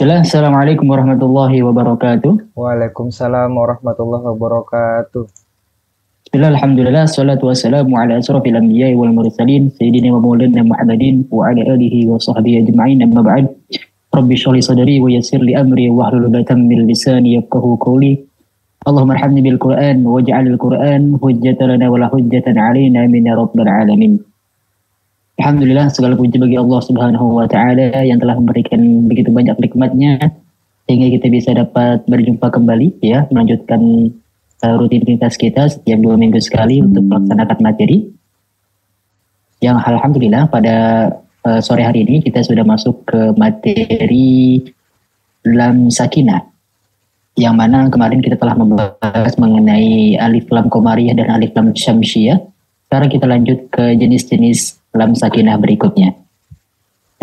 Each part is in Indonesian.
Assalamualaikum warahmatullahi wabarakatuh. Waalaikumsalam warahmatullahi wabarakatuh. Bismillah, alhamdulillah, salatu wassalamu ala asrafil anbiya'i wal mursalin, sayyidina wa maulana Muhammadin wa ala alihi wa sahbihi ajma'in, amma ba'd. Rabbi shrah li sadri wa yassir li amri wahlul 'uqdatam min lisani yafqahu qawli. Allahumma arhamni bil Qur'an waj'alil Qur'an hujjatan lana wa la hujjatan 'alaina min ya rabbal alamin. Alhamdulillah, segala puji bagi Allah Subhanahu wa taala yang telah memberikan begitu banyak nikmatnya sehingga kita bisa dapat berjumpa kembali ya, melanjutkan rutinitas kita setiap 2 minggu sekali untuk melaksanakan materi. Yang alhamdulillah pada sore hari ini kita sudah masuk ke materi lam sakinah. Yang mana kemarin kita telah membahas mengenai alif lam qamariyah dan alif lam syamsiyah. Sekarang kita lanjut ke jenis-jenis lam sakinah berikutnya.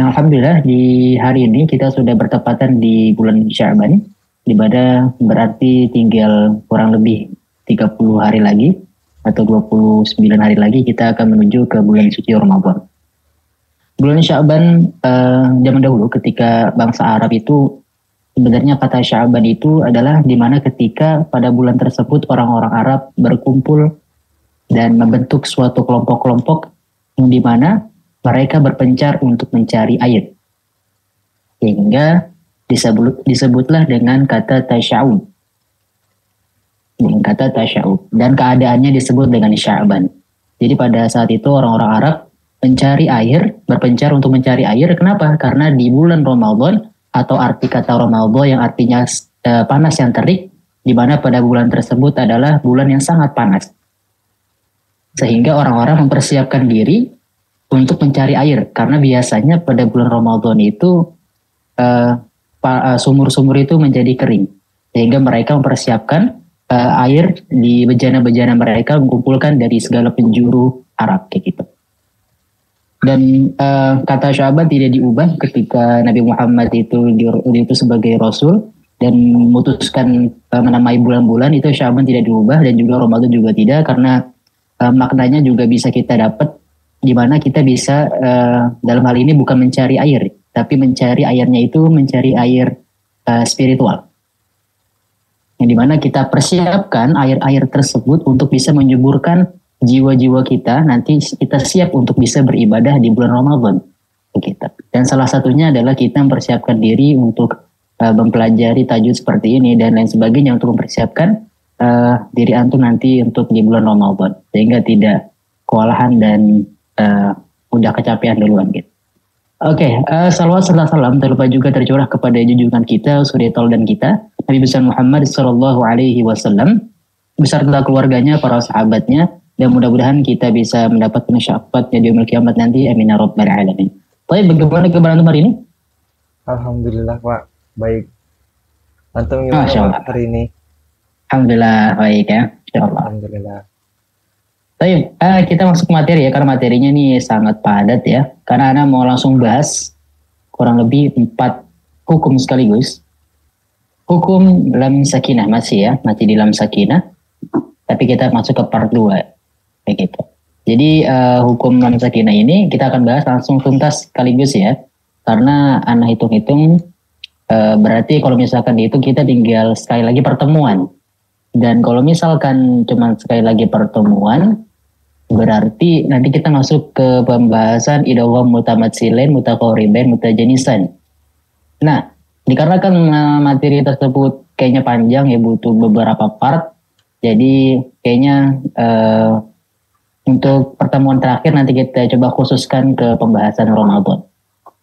Yang alhamdulillah di hari ini kita sudah bertepatan di bulan Sya'ban, di mana berarti tinggal kurang lebih 30 hari lagi atau 29 hari lagi kita akan menuju ke bulan suci Ramadan. Bulan Sya'ban zaman dahulu ketika bangsa Arab itu sebenarnya kata Sya'ban itu adalah di mana ketika pada bulan tersebut orang-orang Arab berkumpul dan membentuk suatu kelompok-kelompok yang di mana mereka berpencar untuk mencari air. Sehingga disebutlah dengan kata tasya'un. Dengan kata tasya'un. Dan keadaannya disebut dengan Sya'ban. Jadi pada saat itu orang-orang Arab mencari air, berpencar untuk mencari air. Kenapa? Karena di bulan Ramadan atau arti kata Ramadan yang artinya panas yang terik, di mana pada bulan tersebut adalah bulan yang sangat panas. Sehingga orang-orang mempersiapkan diri untuk mencari air. Karena biasanya pada bulan Ramadan itu sumur-sumur itu menjadi kering. Sehingga mereka mempersiapkan air di bejana-bejana mereka, mengumpulkan dari segala penjuru Arab kayak gitu. Dan kata Sya'ban tidak diubah ketika Nabi Muhammad itu diutus sebagai Rasul dan memutuskan menamai bulan-bulan itu. Sya'ban tidak diubah dan juga Ramadan juga tidak, karena maknanya juga bisa kita dapat di mana kita bisa dalam hal ini bukan mencari air, tapi mencari airnya itu mencari air spiritual. Yang dimana kita persiapkan air-air tersebut untuk bisa menyuburkan jiwa-jiwa kita, nanti kita siap untuk bisa beribadah di bulan Ramadan. Begitu. Dan salah satunya adalah kita mempersiapkan diri untuk mempelajari tajwid seperti ini dan lain sebagainya untuk mempersiapkan diri antum nanti untuk di bulan Ramadan, sehingga tidak kewalahan dan udah kecapean duluan gitu. Oke, salawat serta salam terlupa juga tercurah kepada junjungan kita, suri teladan kita, Nabi besar Muhammad sallallahu alaihi wasallam beserta keluarganya, para sahabatnya, dan mudah-mudahan kita bisa mendapatkan syafaatnya di yaumil kiamat nanti. Amin ya rabbal alamin. Baik, bagaimana kabar antum hari ini? Alhamdulillah Pak, baik. Antum gimana Pak hari ini? Alhamdulillah baik ya, insyaallah. Alhamdulillah. Baik, kita masuk ke materi ya, karena materinya nih sangat padat ya. Karena Ana mau langsung bahas kurang lebih 4 hukum sekaligus. Hukum lam sakinah masih di lam sakinah. Tapi kita masuk ke part 2. Kayak gitu. Jadi hukum lam sakinah ini kita akan bahas langsung tuntas sekaligus ya. Karena Ana hitung-hitung berarti kalau misalkan dihitung kita tinggal sekali lagi pertemuan. Dan kalau misalkan cuma sekali lagi pertemuan, berarti nanti kita masuk ke pembahasan idgham mutamatsilain, mutaqaribain, mutajanisan. Nah, dikarenakan materi tersebut kayaknya panjang ya, butuh beberapa part. Jadi kayaknya untuk pertemuan terakhir nanti kita coba khususkan ke pembahasan Ramadan.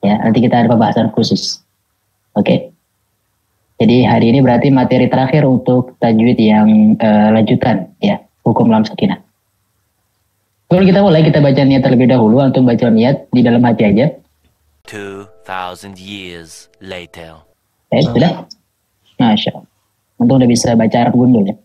Ya, nanti kita ada pembahasan khusus. Oke. Jadi hari ini berarti materi terakhir untuk tajwid yang lanjutan ya, hukum lam sakinah. Kalau kita mulai, kita baca niat terlebih dahulu. Untuk baca niat di dalam hati aja. 2000 years later. Sudah? Masya Allah. Untung udah bisa baca Arab gundul ya.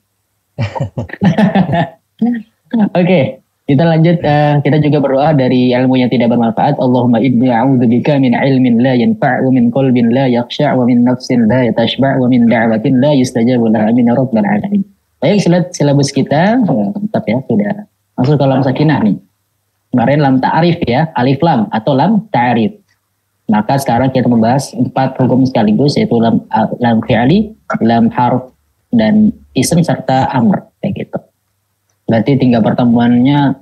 Oke, kita lanjut. Kita juga berdoa dari ilmu yang tidak bermanfaat. Allahumma inni a'udzubika min ilmin la yanfa' wa min qalbin la yakhsha' wa min nafsin la yatashba' wa min da'watin la yustajabu laha. Amin ya rabbal alamin. Baik, silabus kita mantap ya, sudah masuk ke lam sakinah nih. Kemarin lam ta'arif ya, alif lam atau lam ta'arif. Maka sekarang kita membahas 4 hukum sekaligus, yaitu lam fi'li, lam harf, dan ism serta amr kayak gitu. Berarti tinggal pertemuannya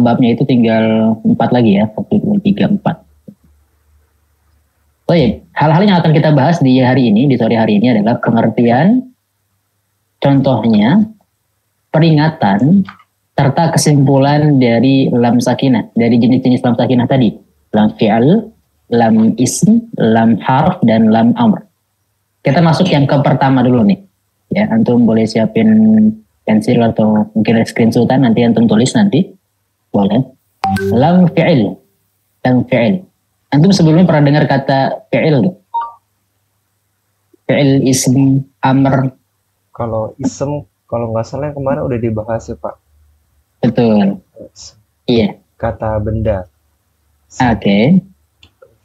babnya itu tinggal 4 lagi ya, 1, 2, 3, 4. Baik, hal-hal yang akan kita bahas di hari ini, di sore hari ini adalah pengertian, contohnya, peringatan, serta kesimpulan dari lam sakinah, dari jenis-jenis lam sakinah tadi. Lam fi'al, lam ism, lam harf, dan lam amr. Kita masuk yang ke pertama dulu nih. Ya, antum boleh siapin pensil atau mungkin screenshotan, nanti antum tulis nanti. Boleh. Lam fi'il. Lam fi'il. Antum sebelumnya pernah dengar kata fi'il gak? Fi'il, ism, amr. Kalau isem, kalau nggak salah yang kemarin udah dibahas ya Pak. Betul. Iya. Kata benda. Oke.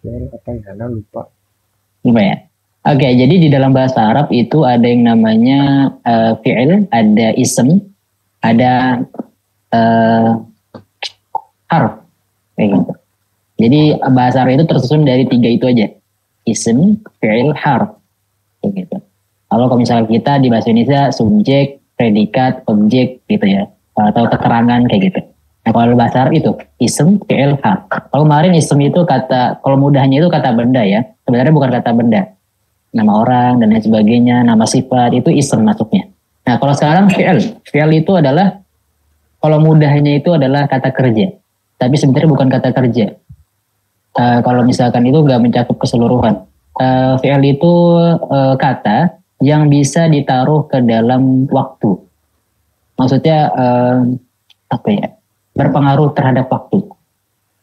Apa ya? Nah, lupa. Lupa ya? Oke, jadi di dalam bahasa Arab itu ada yang namanya fi'il, ada ism, ada harf. Kayak gitu. Jadi bahasa Arab itu tersusun dari 3 itu aja. Ism, fi'il, harf. Kayak gitu. Kalau misalnya kita di bahasa Indonesia subjek, predikat, objek gitu ya. Atau keterangan kayak gitu. Nah kalau bahasa Arab itu ism, fi'il, harf. Kalau kemarin ism itu kalau mudahnya itu kata benda ya. Sebenarnya bukan kata benda. Nama orang dan lain sebagainya, nama sifat itu ism masuknya. Nah kalau sekarang fi'il. Fi'il itu adalah, kalau mudahnya itu adalah kata kerja. Tapi sebenarnya bukan kata kerja. Kalau misalkan itu nggak mencakup keseluruhan. Fi'il itu kata yang bisa ditaruh ke dalam waktu. Maksudnya apa ya? Berpengaruh terhadap waktu.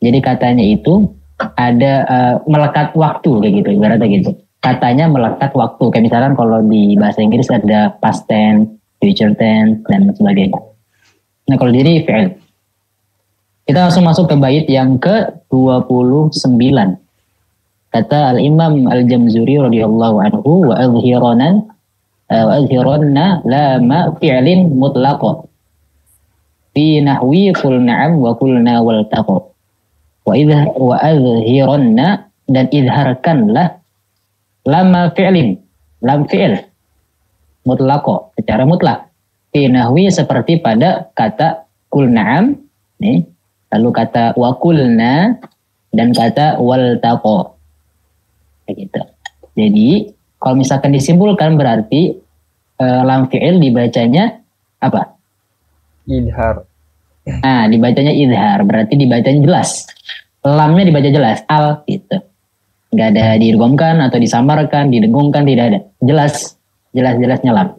Jadi katanya itu ada melekat waktu kayak gitu, ibaratnya gitu. Katanya melekat waktu. Kayak misalkan kalau di bahasa Inggris ada past tense, future tense, dan sebagainya. Nah kalau jadi fi'il. Kita langsung masuk ke bait yang ke-29. Kata Al-Imam Al-Jamzuri radhiyallahu anhu wa adhiranna lama fi'lin mutlaqo fi nahwi kul na'am wa kulna wal taqo wa adhiranna, dan idharkanlah lama fi'lin, lam fi'il mutlaqo, secara mutlak, fi nahwi seperti pada kata kul na'am nih, lalu kata wa kulna dan kata wal taqo kayak gitu. Jadi kalau misalkan disimpulkan berarti lam fi'il dibacanya apa? Idhar. Nah, dibacanya idhar, berarti dibacanya jelas. Lamnya dibaca jelas, al gitu. Nggak ada diidghamkan atau disamarkan, didengungkan, tidak ada. Jelas-jelasnya lam.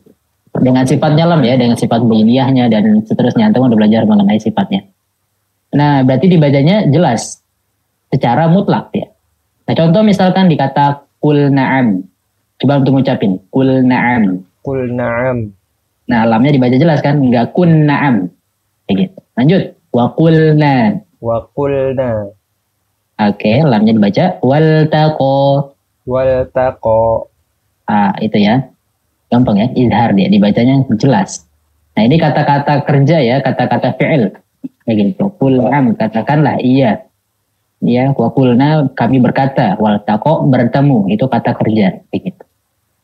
Dengan sifatnya lam ya, dengan sifat buniyahnya dan seterusnya. Antum udah belajar mengenai sifatnya. Nah, berarti dibacanya jelas. Secara mutlak ya. Nah, contoh misalkan dikata kul na'am. Coba untuk ngucapin. Kul na'am. Kul na'am. Nah, lamnya dibaca jelas kan? Enggak kun na'am. Kayak gitu. Lanjut. Wa kulna. Wa kulna. Oke, lamnya dibaca wal taqo. Wal taqo. Itu ya. Gampang ya, izhar dia. Dibacanya jelas. Nah, ini kata-kata kerja ya, kata-kata fi'il. Kayak gitu. Kul na'am, katakanlah iya. Ya, wa kulna, kami berkata. Wal taqo, bertemu. Itu kata kerja. Kayak gitu.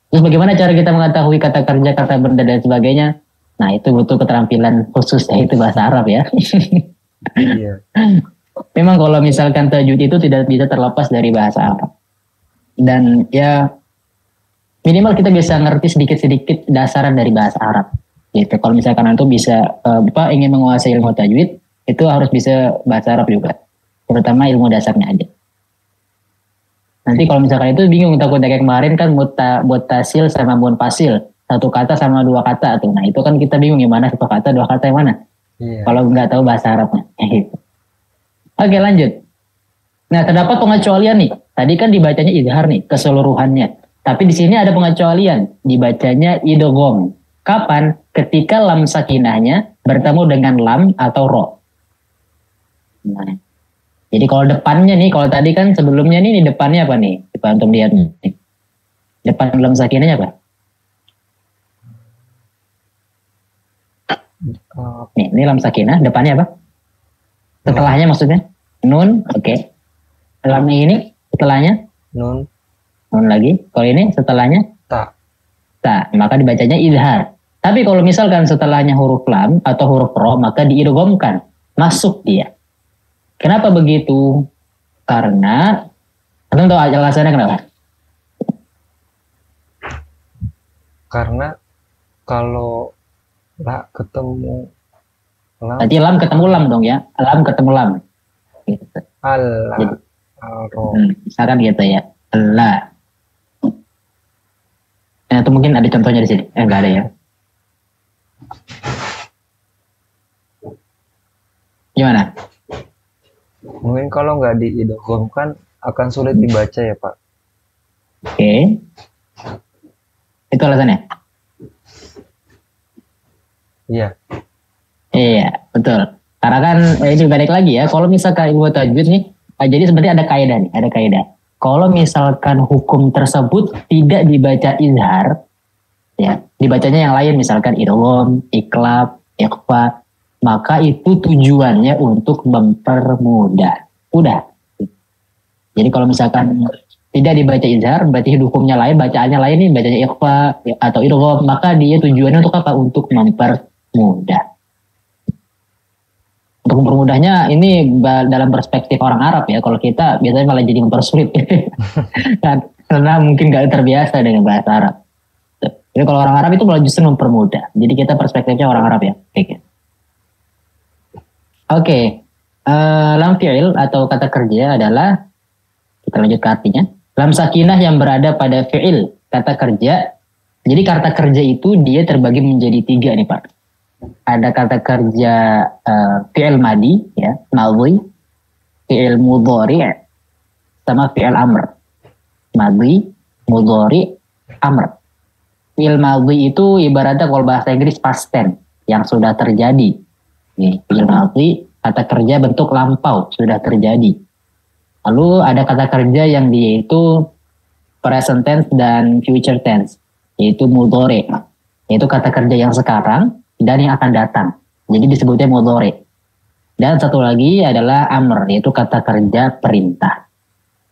Terus bagaimana cara kita mengetahui kata kerja, kata benda dan sebagainya? Nah itu butuh keterampilan khusus, yaitu bahasa Arab ya. Iya. Memang kalau misalkan tajwid itu tidak bisa terlepas dari bahasa Arab. Dan ya minimal kita bisa ngerti sedikit-sedikit dasaran dari bahasa Arab. Gitu. Kalau misalkan antum bisa ingin menguasai ilmu tajwid, itu harus bisa bahasa Arab juga. Terutama ilmu dasarnya aja. Nanti kalau misalkan itu bingung, takutnya kayak kemarin kan mutasil sama munfasil. Satu kata sama 2 kata tuh. Nah itu kan kita bingung gimana 1 kata, 2 kata yang mana. Iya. Kalau nggak tahu bahasa Arabnya. Oke lanjut. Nah terdapat pengecualian nih. Tadi kan dibacanya idhar nih keseluruhannya. Tapi di sini ada pengecualian. Dibacanya idgham. Kapan? Ketika lam sakinahnya bertemu dengan lam atau ro. Nah. Jadi kalau depannya nih, kalau tadi kan sebelumnya nih depannya apa nih? Coba untuk lihat nih. Depan lam sakinahnya apa? Nih, ini lam sakinah, depannya apa? Setelahnya maksudnya? Nun, oke. Lamnya ini setelahnya Nun. nun lagi. Kalau ini setelahnya Ta. ta, maka dibacanya idhar. Tapi kalau misalkan setelahnya huruf lam atau huruf ro, maka diidghamkan, masuk dia. Kenapa begitu? Karena antum tahu alasannya kenapa? Karena kalau la ketemu lam, Berarti lam ketemu lam dong ya. Lam ketemu lam. Gitu. Allah, Jadi- aro. Misalkan gitu ya. La. Nah, itu mungkin ada contohnya di sini. Enggak ada ya. Gimana? Mungkin kalau nggak diidghamkan akan sulit dibaca ya Pak. Oke. Itu alasannya. Iya. Iya, betul. Karena kan ini balik lagi ya. Kalau misalkan ilmu tajwid nih, jadi sebenarnya ada kaidah nih, ada kaidah. Kalau misalkan hukum tersebut tidak dibaca izhar, ya, dibacanya yang lain, misalkan idgham, iqlab, ikhfa, maka itu tujuannya untuk mempermudah. Udah. Jadi kalau misalkan tidak dibaca izhar, berarti hukumnya lain, bacaannya lain nih, bacanya ikhfa atau idgham, maka dia tujuannya untuk apa? Untuk mempermudah. Untuk mempermudahnya ini dalam perspektif orang Arab ya. Kalau kita biasanya malah jadi mempersulit. Karena mungkin gak terbiasa dengan bahasa Arab. Jadi kalau orang Arab itu malah justru mempermudah. Jadi kita perspektifnya orang Arab ya. Oke. Lam fi'il atau kata kerja adalah, kita lanjut ke artinya. Lam sakinah yang berada pada fi'il, kata kerja. Jadi kata kerja itu dia terbagi menjadi 3 nih Pak. Ada kata kerja fi'il madi, ya, madhi, fi'il mudhari, sama fi'il amr. Madhi, mudhari, amr. Fi'il madhi itu ibaratnya kalau bahasa Inggris past tense, yang sudah terjadi. Fi'il madhi, kata kerja bentuk lampau, sudah terjadi. Lalu ada kata kerja yang dia itu present tense dan future tense, yaitu mudhari. Yaitu kata kerja yang sekarang dan yang akan datang. Jadi disebutnya mudhari. Dan satu lagi adalah amr, yaitu kata kerja perintah.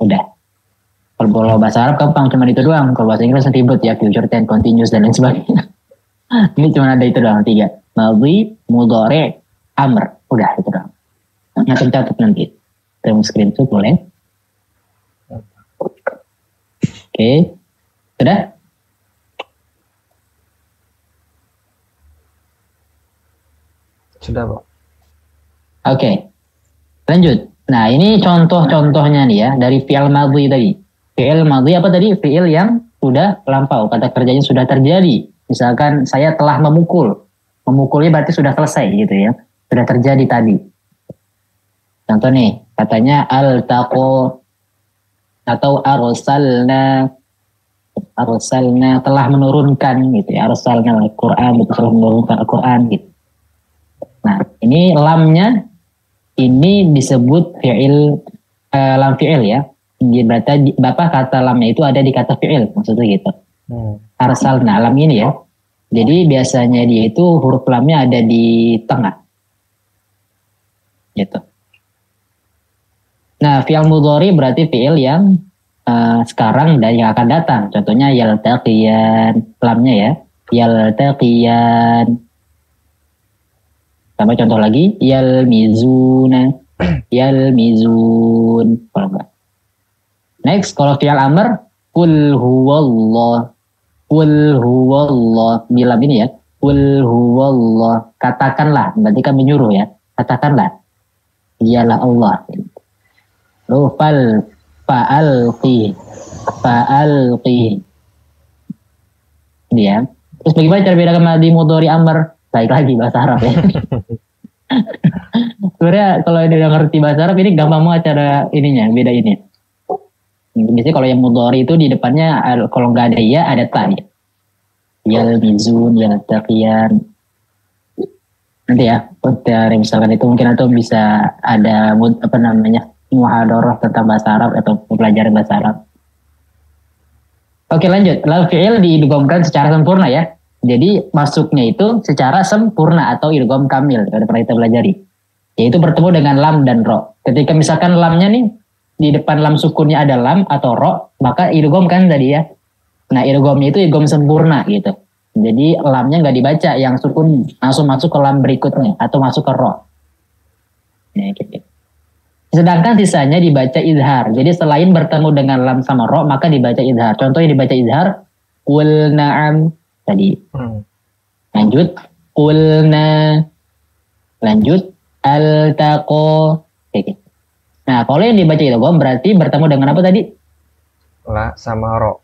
Udah. Kalau bahasa Arab gampang, cuma itu doang. Kalau bahasa Inggris ribet ya, future tense, continuous, dan lain sebagainya. Ini cuma ada itu doang, 3. Madhi, mudhari, amr. Udah, itu doang. Nanti catat nanti. Kita screenshot boleh. Oke. Sudah? Sudah Pak. Oke, lanjut. Nah ini contoh-contohnya nih ya dari fi'il madhi tadi. Fi'il madhi apa tadi? Fi'il yang sudah lampau, kata kerjanya sudah terjadi. Misalkan saya telah memukul. Memukulnya berarti sudah selesai gitu ya. Sudah terjadi tadi. Contoh nih, katanya al-taqo atau arsalna telah menurunkan gitu ya. Arsalna al-Quran, telah menurunkan Al-Quran gitu. Nah, ini lamnya ini disebut fi'il, lam fi'il ya. Berarti Bapak kata lamnya itu ada di kata fi'il, maksudnya gitu. Arsalna, lam ini ya. Jadi biasanya dia itu huruf lamnya ada di tengah. Gitu. Nah, fi'il mudhari berarti fi'il yang sekarang dan yang akan datang. Contohnya yaltaqiyan, lamnya ya. Yaltaqiyan. Sama contoh lagi, yalmizuna, yalmizun. Kalau enggak. Next, kalau fi'il amr, qul huwallah. Qul huwallah. Di lam ini ya. Qul huwallah. Katakanlah. Berarti kan menyuruh ya. Katakanlah. Dialah Allah. Lalu fa'alqi. Ini ya. Terus bagaimana cara bedakan madhi mudhari amr? Baik lagi bahasa Arab ya. Sebenarnya kalau udah ngerti bahasa Arab ini gampang banget cara ininya, beda ini. Biasanya kalau yang mudhari itu di depannya kalau nggak ada ya ada ta ya. Yalmizun, yaltaqiyan. Nanti ya, dari misalkan itu mungkin atau bisa ada muhadharah tentang bahasa Arab atau pelajaran bahasa Arab. Oke lanjut, lam fi'il diidghamkan secara sempurna ya. Jadi masuknya itu secara sempurna atau idgham kamil, yang pernah kita pelajari. Yaitu bertemu dengan lam dan ro. Ketika misalkan lamnya nih di depan lam sukunnya ada lam atau ro, maka idgham kan tadi ya. Nah idghamnya itu idgham sempurna gitu. Jadi lamnya nggak dibaca, yang sukun langsung masuk ke lam berikutnya atau masuk ke ro. Nah, gitu. Sedangkan sisanya dibaca izhar. Jadi selain bertemu dengan lam sama ro, maka dibaca izhar. Contoh yang dibaca izhar, qul na'am tadi. Lanjut, qulna. Lanjut, al-taqo. Kayak gitu. Nah, kalau yang dibaca idgham berarti bertemu dengan apa tadi? La sama ro.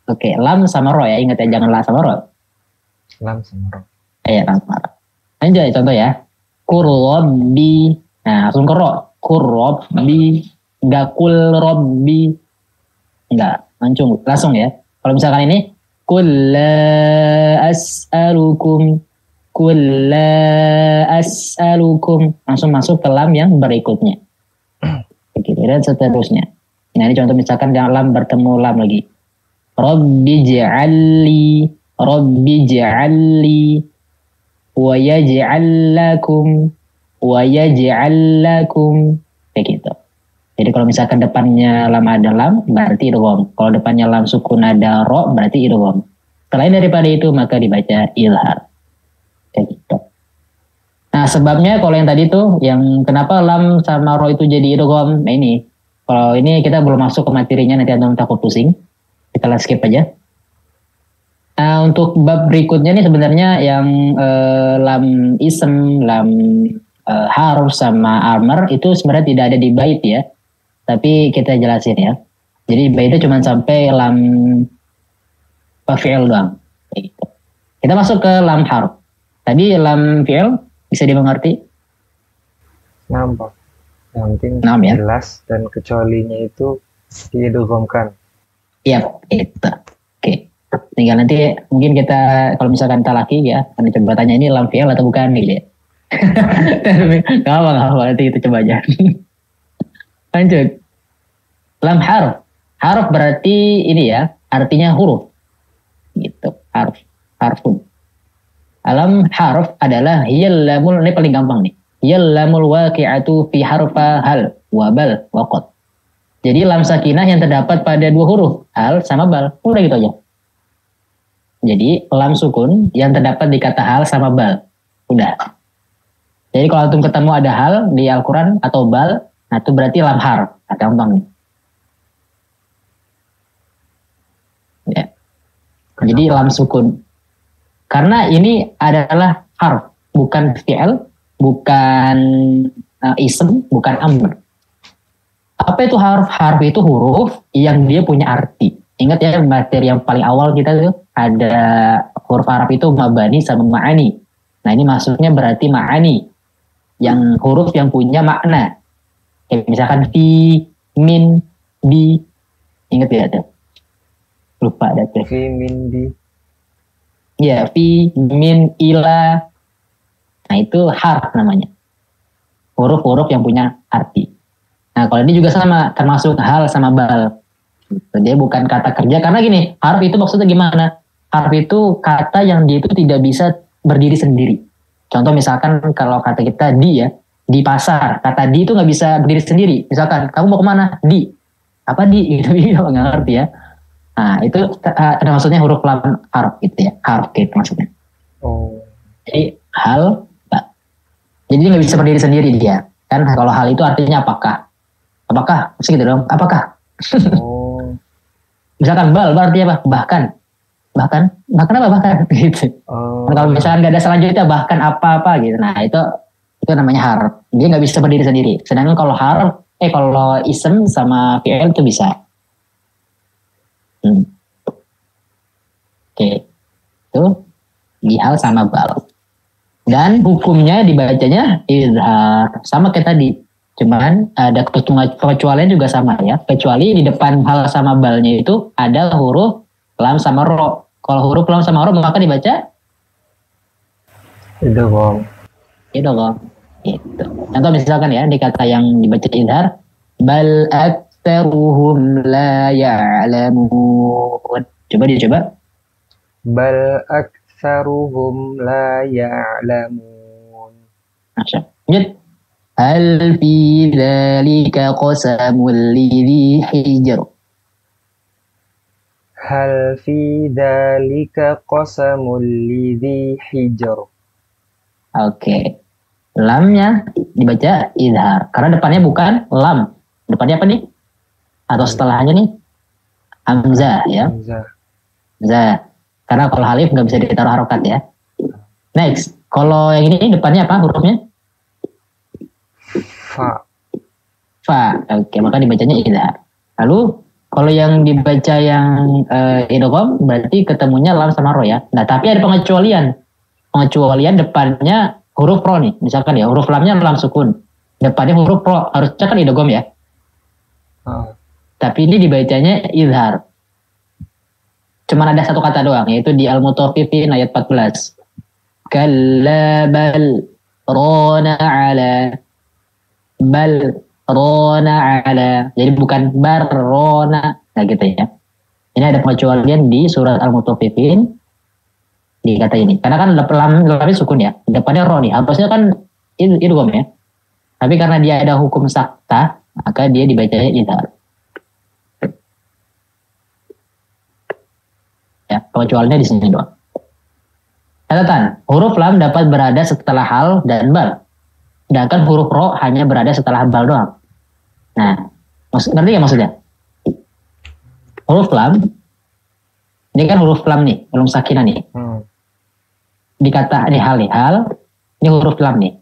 Oke, lam sama ro ya. Ingat ya, jangan la sama ro. Lam sama ro. Ya, lam sama ro. Lanjut contoh ya. Qurrabbi. Nah, langsung ke ro. Qurrabbi. Enggak kul robbi. Enggak, langsung ya. Kalau misalkan ini, qul la as'alukum. Qul la as'alukum. Langsung masuk ke lam yang berikutnya. Begitu, dan seterusnya. Nah, ini contoh misalkan lam bertemu lam lagi. Rabbi ja'alli, Rabbi ja'alli, wa yaj'al lakum, wa yaj'al lakum. Kayak gitu. Jadi kalau misalkan depannya lam ada lam, berarti idgham. Kalau depannya lam sukun ada ro, berarti idgham. Selain daripada itu, maka dibaca izhar. Kayak gitu. Nah, sebabnya kalau yang tadi tuh, yang kenapa lam sama ro itu jadi idgham, nah ini. Kalau ini kita belum masuk ke materinya, nanti antum takut pusing. Kita skip aja. Nah, untuk bab berikutnya nih sebenarnya yang lam ism, lam harf sama amr itu sebenarnya tidak ada di bait ya. Tapi kita jelasin ya. Jadi baitnya cuma sampai lam fi'il doang. Gitu. Kita masuk ke lam harf. Tadi lam fi'il bisa dimengerti? Nampak. Yang penting Ya? jelas dan kecualinya itu diidghamkan. Iya, itu. Oke. Tinggal nanti mungkin kita kalau misalkan talaki ya, nanti coba tanya ini lam fi'il atau bukan gitu ya. Gak apa-apa, nanti kita coba aja. Lanjut. Lam harf. Harf berarti ini ya, artinya huruf. Gitu, harf. Harfun. Alam harf adalah hiyal lamul, ini paling gampang nih. Hiyal lamul waqi'atu fi harfa hal, wabal, waqad. Jadi lam sakinah yang terdapat pada dua huruf, hal sama bal. Udah gitu aja. Jadi lam sukun yang terdapat di kata hal sama bal. Udah. Jadi kalau antum ketemu ada hal di Al-Quran atau bal, nah itu berarti lam harf. Nah, gampang nih. Ya. Jadi lam sukun. Karena ini adalah harf, bukan fi'il, bukan ism, bukan amr. Apa itu harf? Harf itu huruf yang dia punya arti. Ingat ya materi yang paling awal kita tuh ada huruf Arab itu mabani sama ma'ani. Nah ini maksudnya berarti ma'ani. Yang huruf yang punya makna. Kayak misalkan fi, min, bi. Ingat ya tuh? Lupa ada tuh. Fi, min, bi. Ya, fi, min, ila. Nah itu harf namanya. Huruf-huruf yang punya arti. Nah kalau ini juga sama, termasuk hal sama bal. Dia bukan kata kerja, karena gini, harf itu maksudnya gimana? Harf itu kata yang dia itu tidak bisa berdiri sendiri. Contoh misalkan kalau kata kita di ya, di pasar, kata di itu nggak bisa berdiri sendiri. Misalkan, kamu mau kemana? Di. Apa di? Gitu, nggak ngerti ya. Nah itu ada maksudnya huruf lam harf gitu ya, harf gitu maksudnya. Oh. Jadi hal, jadi nggak bisa berdiri sendiri dia. Kan kalau hal itu artinya apakah? Apakah? Mesti gitu dong. Apakah? Oh. Misalkan bal artinya apa? Bahkan apa bahkan gitu. Oh. Nah, kalau misalkan nggak ada selanjutnya bahkan apa gitu. Nah itu namanya harf. Dia nggak bisa berdiri sendiri. Sedangkan kalau harf, kalau ism sama fi'il itu bisa. Oke. Itu di hal sama bal. Dan hukumnya dibacanya izhar. Sama kayak tadi. Cuman ada kecualian juga sama ya. Kecuali di depan hal sama balnya itu ada huruf lam sama ro. Kalau huruf lam sama ro maka dibaca idgham. Idgham. Gitu. Contoh misalkan ya di kata yang dibaca izhar, bal aktsaruhum la ya'lamun. Coba dicoba. Bal aktsaruhum la ya'lamun. Lanjut. Hal fi dzalika qasamul lidhi hijr. Hal fi dzalika qasamul lidhi hijr. Oke. Lamnya dibaca idhar. Karena depannya bukan lam. Depannya apa nih? Atau setelahnya nih? Hamzah ya. Hamzah. Karena kalau halif nggak bisa ditaruh harokat ya. Next. Kalau yang ini depannya apa hurufnya? Fa. Fa. Oke, maka dibacanya idhar. Lalu kalau yang dibaca yang idgham berarti ketemunya lam sama ro ya. Nah, tapi ada pengecualian. Pengecualian depannya huruf ro nih. Misalkan ya, huruf lamnya lam sukun. Depannya huruf ro, harusnya kan idgham ya. Tapi ini dibacanya idhar. Cuman ada satu kata doang, yaitu di Al-Mutaffifin ayat 14. Kalla bal rona ala. Bal rona ala. Jadi bukan bar rona. Nah gitu ya. Ini ada pengecualian di surat Al-Mutaffifin di kata ini. Karena kan lamnya sukun ya. Depannya ro nih. Harusnya kan idgham ya. Tapi karena dia ada hukum sakta, maka dia dibacanya idhar. Ya, pengecualiannya di sini doang. Catatan, huruf lam dapat berada setelah hal dan bal. Sedangkan huruf ro hanya berada setelah bal doang. Nah, ngerti ya maksudnya? Huruf lam, ini kan huruf lam nih, belum sakinah nih. Dikata ini hal nih, hal, ini huruf lam nih.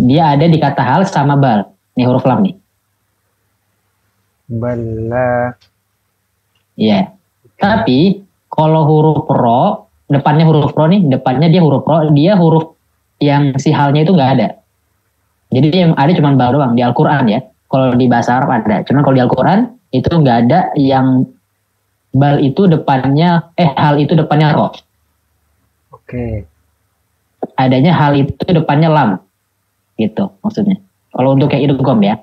Dia ada di kata hal sama bal, ini huruf lam nih. Bala. Iya. Tapi kalau huruf ro, depannya huruf ro nih, depannya dia huruf ro, dia huruf yang si halnya itu nggak ada. Jadi yang ada cuma bal doang di Al-Quran ya. Kalau di bahasa Arab ada, cuman kalau di Al-Quran itu nggak ada yang bal itu depannya, hal itu depannya ro. Oke. Adanya hal itu depannya lam, gitu maksudnya. Kalau untuk yang idgham ya.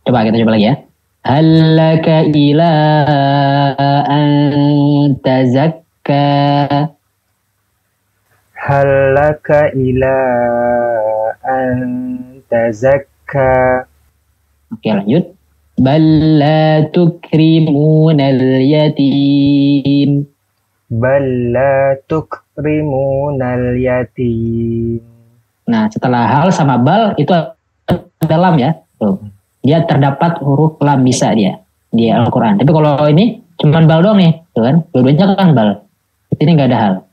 Coba kita coba lagi ya. Hallaka ila an tazakka. Hallaka ila an tazakka. Oke lanjut. Balla tukrimunal yatim. Balla tukrimunal yatim. Nah setelah hal sama bal itu ada lam ya. Tuh. Dia terdapat huruf lam bisa dia di Al-Quran. Tapi kalau ini cuman bal doang nih, tuh kan? Dua-duanya kan bal. Ini nggak ada hal.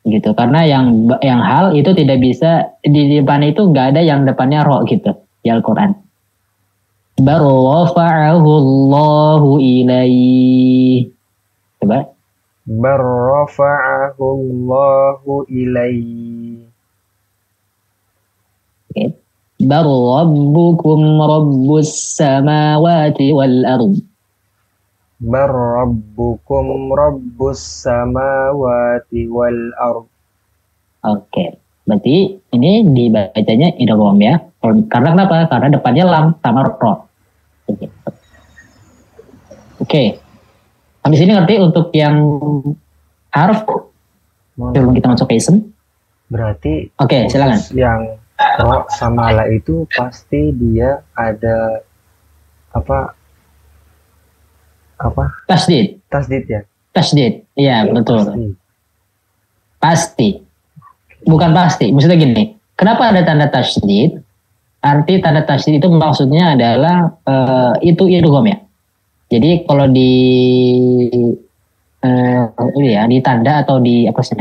Gitu. Karena yang hal itu tidak bisa di depan itu nggak ada yang depannya ro gitu di Al-Quran. Barrafa'ahu Allahu ilaih. Coba. Barrafa'ahu Allahu ilaih. Oke. Bar rabbukum rabbus samawati wal ard. Bar rabbukum rabbus samawati wal ard. Oke. Berarti ini dibacanya idgham ya. Karena kenapa? Karena depannya lam sama ro. Oke. Habis ini ngerti untuk yang harf sebelum kita masuk ke isim? Berarti Oke, silakan. Yang ro sama la itu pasti dia ada apa Tasdid ya? Tasdid, iya betul. Pasti. Bukan pasti. Maksudnya gini, kenapa ada tanda tasdid? Arti tanda tasdid itu maksudnya adalah itu idgham ya. Jadi kalau di ini ya, di tanda atau di apa sih?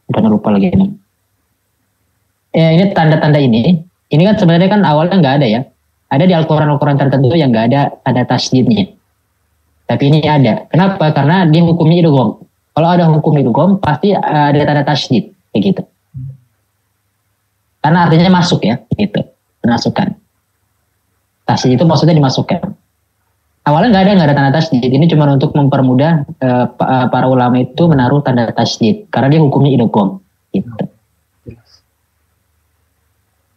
Udah lupa lagi ini. Ini tanda-tanda ini kan sebenarnya kan awalnya nggak ada ya. Ada di Al-Quran tertentu yang nggak ada tanda tasdidnya. Tapi ini ada. Kenapa? Karena dia hukumnya idgham. Kalau ada hukum idgham pasti ada tanda tasdid kayak gitu. Karena artinya masuk ya, gitu. Memasukkan. Tasdid itu maksudnya dimasukkan. Awalnya nggak ada tanda tasdid. Ini cuma untuk mempermudah para ulama itu menaruh tanda tasdid. Karena dia hukumnya idgham. Gitu.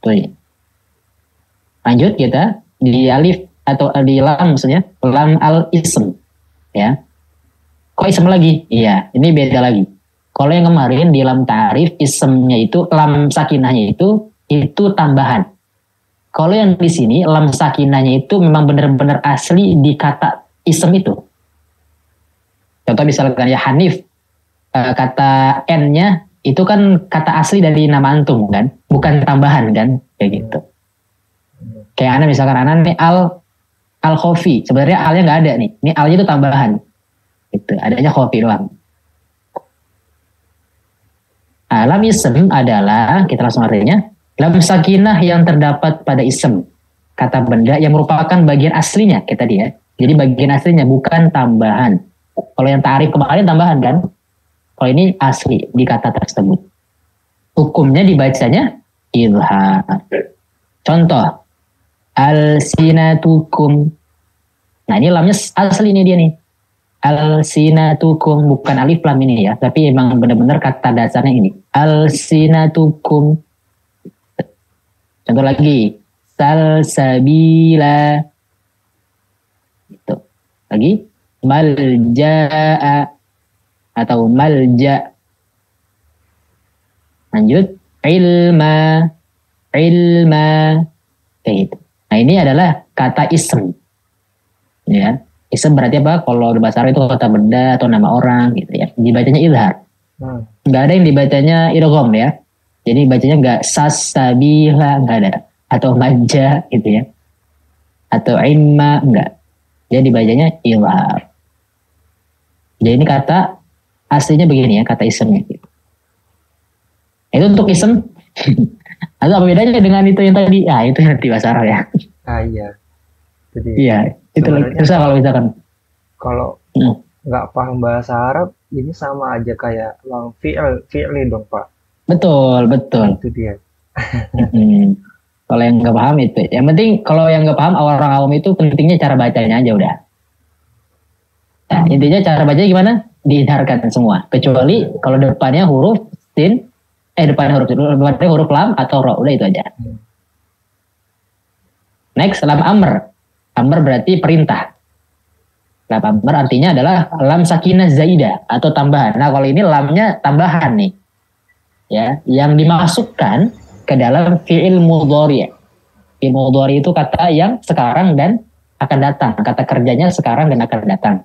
Tuh. Lanjut kita di alif atau di lam maksudnya lam al-ism ya. Kok isem lagi? Iya, ini beda lagi. Kalau yang kemarin di lam ta'rif isemnya itu lam sakinahnya itu tambahan. Kalau yang di sini lam sakinahnya itu memang benar-benar asli di kata isem itu. Contoh misalkan ya Hanif, kata N-nya itu kan kata asli dari nama antum kan, bukan tambahan kan, kayak gitu. Kayak Ana misalkan Ana nih al khofi, sebenarnya alnya nggak ada nih, ini alnya itu tambahan, gitu. Adanya khofi doang. Lam isem adalah, kita langsung artinya, lam sakinah yang terdapat pada isem, kata benda yang merupakan bagian aslinya, kita dia. Jadi bagian aslinya bukan tambahan. Kalau yang ta'rif kemarin tambahan kan, kalau ini asli di kata tersebut. Hukumnya dibacanya izhar. Contoh, al-sinatukum. Nah ini lamnya asli nih dia nih. Al-sinatukum, bukan alif lam ini ya, tapi emang benar-benar kata dasarnya ini. Al-sinatukum. Contoh lagi, salsabila. Gitu. Lagi, malja'a atau malja. Lanjut, ilma. Kayak gitu. Nah ini adalah kata ism. Ya. Ism berarti apa? Kalau di bahasa Arab itu kata benda atau nama orang gitu ya. Dibacanya izhar. Nggak ada yang dibacanya idgham ya. Jadi bacanya nggak sasabila, nggak ada. Atau majja gitu ya. Atau imma, enggak. Jadi bacanya izhar. Jadi ini kata aslinya begini ya, kata ismnya gitu. Itu untuk ism. Lalu apa bedanya dengan itu yang tadi? Ah itu yang di bahasa Arab ya. Iya. Jadi iya, itu susah kalau misalkan. Kalau nggak paham bahasa Arab, ini sama aja kayak lam fi'li dong Pak. Betul. Itu dia. Kalau yang nggak paham itu, yang penting kalau yang nggak paham orang awam itu pentingnya cara bacanya aja udah. Nah, intinya cara bacanya gimana? Diizharkan semua. Kecuali kalau depannya huruf sin, depannya huruf lam atau ro, udah itu aja. Next, lam amr. Amr berarti perintah. Lam amr artinya adalah lam sakinah zaidah atau tambahan. Nah kalau ini lamnya tambahan nih. Ya, yang dimasukkan ke dalam fi'il mudhari'. Fi'il mudhari' itu kata yang sekarang dan akan datang. Kata kerjanya sekarang dan akan datang.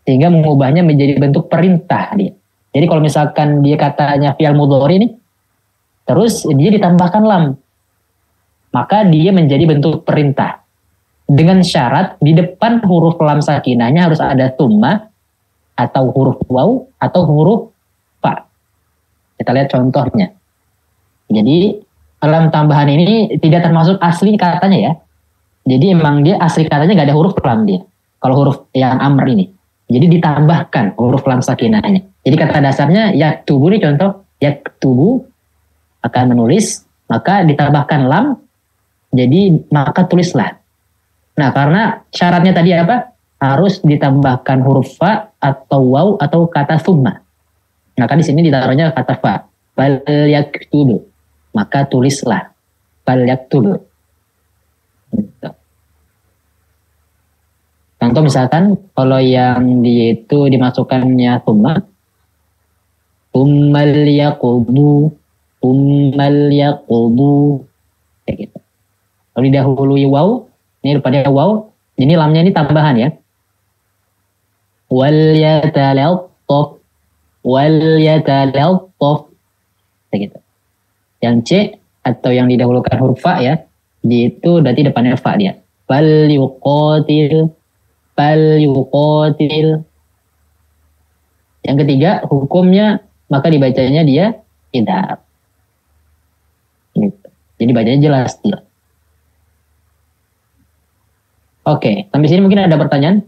Sehingga mengubahnya menjadi bentuk perintah dia. Jadi kalau misalkan dia katanya fi'il mudhari' ini, terus dia ditambahkan lam. Maka dia menjadi bentuk perintah. Dengan syarat di depan huruf lam sakinahnya harus ada tsumma atau huruf waw atau huruf fa. Kita lihat contohnya. Jadi lam tambahan ini tidak termasuk asli katanya ya. Jadi emang dia asli katanya gak ada huruf lam dia. Kalau huruf yang amr ini. Jadi ditambahkan huruf lam sakinahnya. Jadi kata dasarnya yaktubu nih contoh. Yaktubu akan menulis. Maka ditambahkan lam. Jadi maka tulislah. Nah karena syaratnya tadi apa? Harus ditambahkan huruf fa atau waw atau kata tsumma. Maka di sini ditaruhnya kata fa. Fal yaktubu. Maka tulislah. Fal yaktubu. Gitu. Contoh misalkan kalau yang dia itu dimasukkannya tsumma. Tsummal yaqubu. Kayak gitu. Kalau didahului waw. Ini depannya waw, ini lamnya ini tambahan ya. Wal yatalattaf. Kayak gitu. Yang C atau yang didahulukan huruf fa ya, itu berarti depannya fa dia. Fal yuqatil. Yang ketiga hukumnya maka dibacanya dia idhar. Gitu. Jadi bacanya jelas dia. Oke, sampai sini mungkin ada pertanyaan?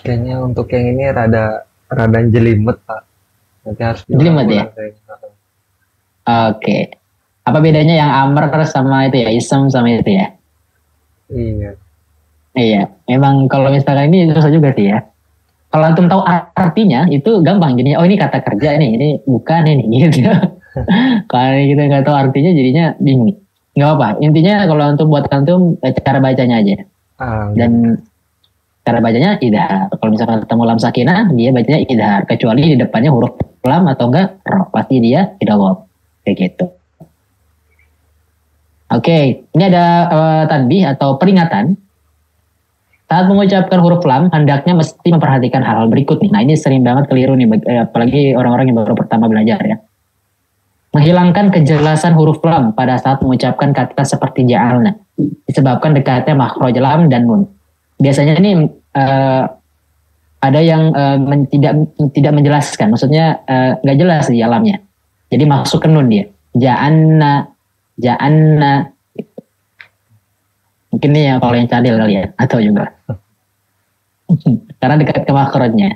Kayaknya untuk yang ini rada jelimet Pak. Nanti harus jelimet ya? Oke. Apa bedanya yang amr sama itu ya, ism sama itu ya? Iya, memang kalau misalkan ini susah juga sih ya. Kalau antum tahu artinya itu gampang jadinya. Oh ini kata kerja ini bukan ini gitu. Kalau kita nggak tahu artinya jadinya bingung. Nggak apa-apa. Intinya kalau untuk buat antum cara bacanya aja. Dan Cara bacanya idhar. Kalau misalkan ketemu lam sakinah, dia bacanya idhar. Kecuali di depannya huruf lam atau enggak ro. Pasti dia idgham. Kayak gitu. Oke, ini ada tanbih atau peringatan. Saat mengucapkan huruf lam, hendaknya mesti memperhatikan hal-hal berikut nih. Nah, ini sering banget keliru nih, apalagi orang-orang yang baru pertama belajar ya. Menghilangkan kejelasan huruf lam pada saat mengucapkan kata seperti ja'alna. Disebabkan dekatnya makhraj lam dan nun. Biasanya ini ada yang tidak menjelaskan. Maksudnya nggak jelas di alamnya. Jadi masuk ke nun dia. Ja'anna. Mungkin ini ya kalau yang cadel kali ya, atau juga karena dekat ke makhrajnya.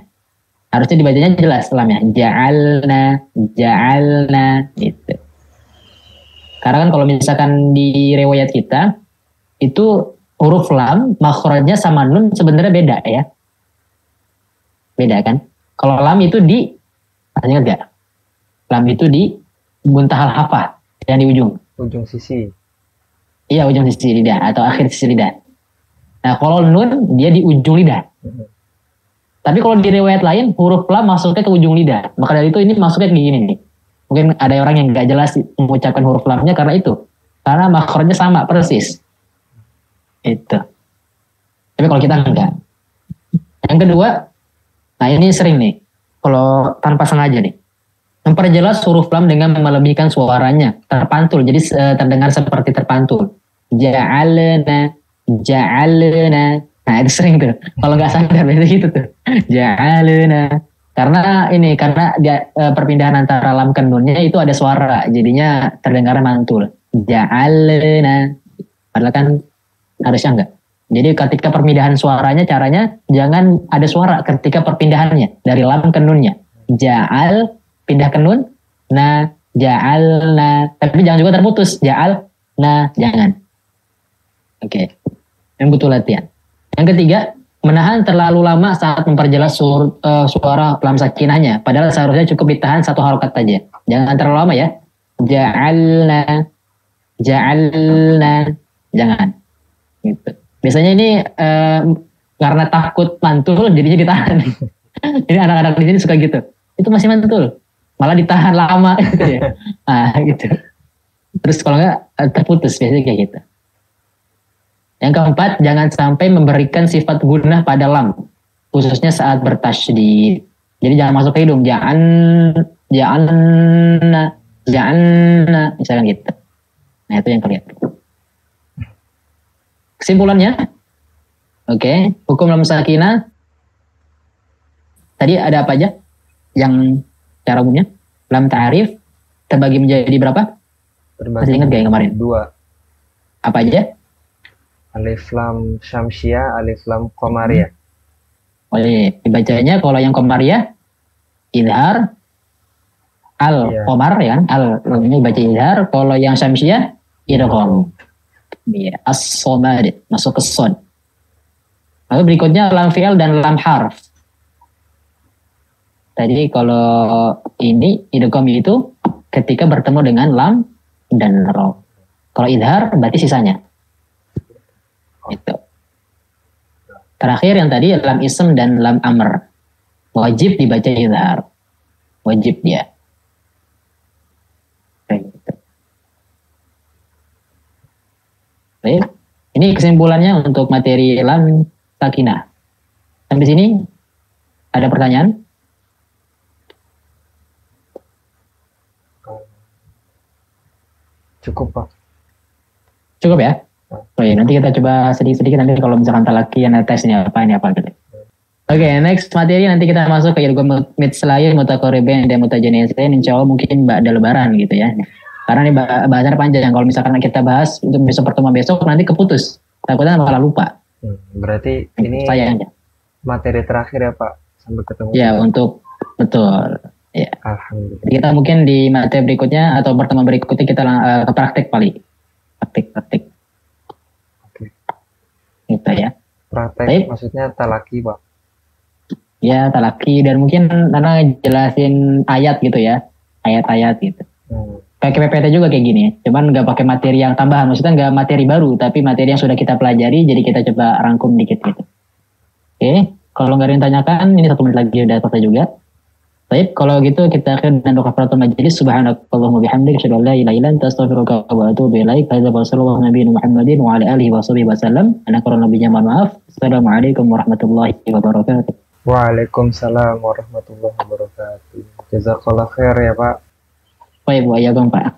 Harusnya dibacanya jelas lamnya. Ja'alna gitu. Karena kan kalau misalkan di riwayat kita itu huruf lam makhrajnya sama nun sebenarnya beda ya. Beda kan? Kalau lam itu masih ingat gak? Lam itu di muntahal hafah yang di ujung sisi. Iya, ujung sisi lidah atau akhir sisi lidah. Nah, kalau nun dia di ujung lidah. Tapi kalau di riwayat lain huruf lam masuknya ke ujung lidah. Maka dari itu ini masuknya kayak gini nih. Mungkin ada orang yang nggak jelas mengucapkan huruf lamnya karena itu. Karena makhrajnya sama persis. Itu. Tapi kalau kita enggak. Yang kedua, nah ini sering nih. Kalau tanpa sengaja nih. Memperjelas huruf lam dengan melebihkan suaranya. Terpantul. Jadi terdengar seperti terpantul. Ja'alna. Nah itu sering tuh. Kalau nggak sadar biasanya gitu tuh. Ja'alna. Karena dia perpindahan antara lam ke nunnya itu ada suara. Jadinya terdengar mantul. Ja'alna. Padahal kan harusnya enggak. Jadi ketika perpindahan suaranya caranya jangan ada suara ketika perpindahannya dari lam ke nunnya. Ja'al pindah ke nun, nah ja'alna. Tapi jangan juga terputus. Ja'alna jangan. Oke. Yang butuh latihan. Yang ketiga, menahan terlalu lama saat memperjelas suara lam sakinahnya. Padahal seharusnya cukup ditahan satu harokat saja. Jangan terlalu lama ya. Ja'alna. Jangan. Gitu. Biasanya ini karena takut mantul jadinya ditahan. Ini anak-anak di sini suka gitu. Itu masih mantul. Malah ditahan lama gitu ya. Nah gitu. Terus kalau enggak terputus biasanya kayak gitu. Yang keempat, jangan sampai memberikan sifat gunnah pada lam. Khususnya saat bertasydid. Jadi jangan masuk ke hidung. Ja'alna. Misalkan gitu. Nah itu yang kelihatan. Kesimpulannya. Oke. Hukum lam sakinah. Tadi ada apa aja? Yang cara umumnya. Lam ta'arif. Terbagi menjadi berapa? Masih ingat gak yang kemarin? 2. Apa aja? Alif lam syamsiyah, alif lam qamariyah. Oh iya, dibacanya kalau yang qamariyah idhar al-qamar ya kan? Ini baca idhar, kalau yang syamsiyah idgham. Iya, as-somad masuk ke son. Lalu berikutnya lam fi'il dan lam harf. Tadi kalau ini idgham itu ketika bertemu dengan lam dan ro. Kalau idhar berarti sisanya. Itu. Terakhir yang tadi lam ism dan lam amr. Wajib dibaca idhar. Wajib dia. Gitu. Baik. Ini kesimpulannya untuk materi lam sakinah. Sampai sini ada pertanyaan? Cukup Pak. Cukup ya? Oh iya, nanti kita coba sedikit-sedikit nanti kalau misalkan talaki yang tes ini apa gitu. Oke, next materi nanti kita masuk ke ilmu mitslain, mutaqarribain dan mutajanisain. Insya Allah mungkin ada lebaran gitu ya. Karena ini bahasannya panjang. Kalau misalkan kita bahas untuk besok pertemuan besok nanti keputus. Takutnya malah lupa. Berarti ini sayangnya materi terakhir ya Pak. Sampai ketemu. Ya, untuk betul. Ya. Alhamdulillah. Kita mungkin di materi berikutnya atau pertemuan berikutnya kita ke praktek paling. Praktek. Gitu ya. Praktek baik. Maksudnya talaki Pak. Ya talaki dan mungkin karena jelasin ayat gitu ya. Ayat-ayat gitu. Pakai PPT juga kayak gini. Cuman nggak pakai materi yang tambahan. Maksudnya nggak materi baru. Tapi materi yang sudah kita pelajari. Jadi kita coba rangkum dikit gitu. Oke, kalau nggak ada yang tanyakan, ini 1 menit lagi udah selesai juga. Baik, kalau gitu kita akhir dengan doa kafaratul majelis. Subhanakallahumma bihamdika asyhadu an la ilaha illa anta astaghfiruka wa atubu ilaik. Hadza wa sallallahu nabiyina Muhammadin wa ala alihi wa sahbihi wasallam. Ana kurang lebihnya mohon maaf. Assalamualaikum warahmatullahi wabarakatuh. Waalaikumsalam warahmatullahi wabarakatuh. Jazakallah khair ya Pak. Baik, Bu Ayagong Pak.